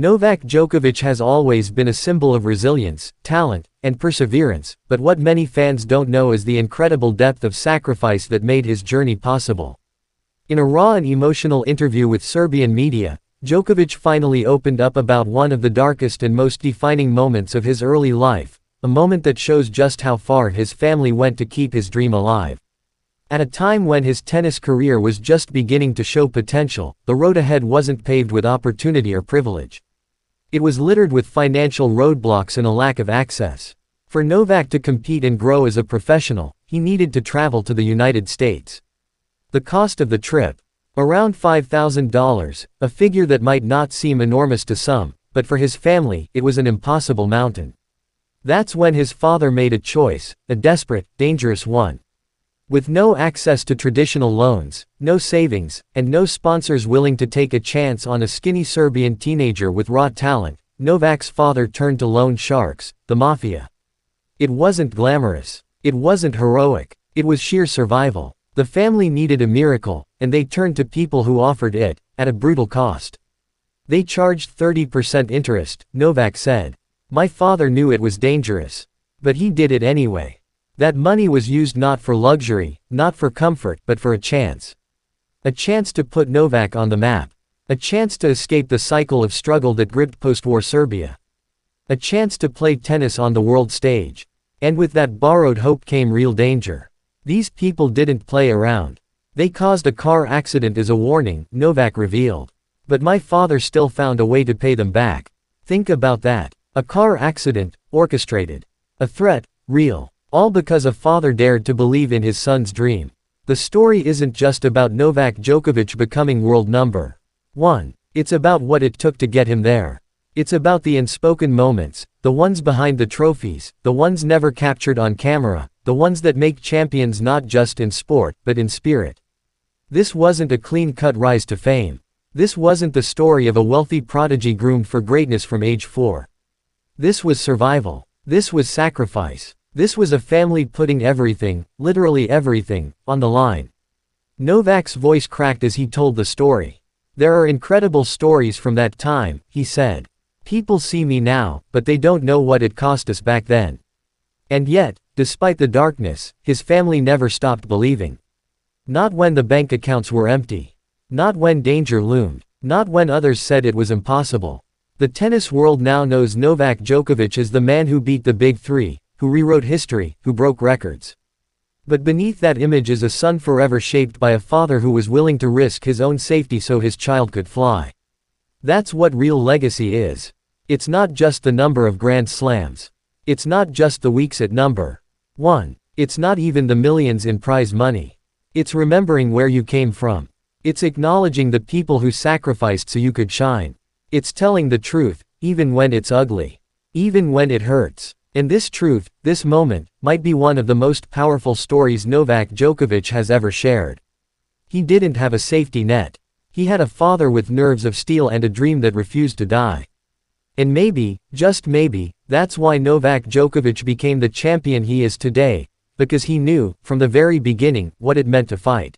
Novak Djokovic has always been a symbol of resilience, talent, and perseverance, but what many fans don't know is the incredible depth of sacrifice that made his journey possible. In a raw and emotional interview with Serbian media, Djokovic finally opened up about one of the darkest and most defining moments of his early life, a moment that shows just how far his family went to keep his dream alive. At a time when his tennis career was just beginning to show potential, the road ahead wasn't paved with opportunity or privilege. It was littered with financial roadblocks and a lack of access. For Novak to compete and grow as a professional, he needed to travel to the United States. The cost of the trip? Around $5,000, a figure that might not seem enormous to some, but for his family, it was an impossible mountain. That's when his father made a choice, a desperate, dangerous one. With no access to traditional loans, no savings, and no sponsors willing to take a chance on a skinny Serbian teenager with raw talent, Novak's father turned to loan sharks, the Mafia. It wasn't glamorous. It wasn't heroic. It was sheer survival. The family needed a miracle, and they turned to people who offered it, at a brutal cost. They charged 30% interest, Novak said. My father knew it was dangerous. But he did it anyway. That money was used not for luxury, not for comfort, but for a chance. A chance to put Novak on the map. A chance to escape the cycle of struggle that gripped post-war Serbia. A chance to play tennis on the world stage. And with that borrowed hope came real danger. These people didn't play around. They caused a car accident as a warning, Novak revealed. But my father still found a way to pay them back. Think about that. A car accident, orchestrated. A threat, real. All because a father dared to believe in his son's dream. The story isn't just about Novak Djokovic becoming world number one. It's about what it took to get him there. It's about the unspoken moments, the ones behind the trophies, the ones never captured on camera, the ones that make champions not just in sport, but in spirit. This wasn't a clean-cut rise to fame. This wasn't the story of a wealthy prodigy groomed for greatness from age 4. This was survival. This was sacrifice. This was a family putting everything, literally everything, on the line. Novak's voice cracked as he told the story. There are incredible stories from that time, he said. People see me now, but they don't know what it cost us back then. And yet, despite the darkness, his family never stopped believing. Not when the bank accounts were empty. Not when danger loomed. Not when others said it was impossible. The tennis world now knows Novak Djokovic as the man who beat the Big Three, who rewrote history, who broke records. But beneath that image is a son forever shaped by a father who was willing to risk his own safety so his child could fly. That's what real legacy is. It's not just the number of Grand Slams. It's not just the weeks at number 1. It's not even the millions in prize money. It's remembering where you came from. It's acknowledging the people who sacrificed so you could shine. It's telling the truth, even when it's ugly. Even when it hurts. And this truth, this moment, might be one of the most powerful stories Novak Djokovic has ever shared. He didn't have a safety net. He had a father with nerves of steel and a dream that refused to die. And maybe, just maybe, that's why Novak Djokovic became the champion he is today, because he knew, from the very beginning, what it meant to fight.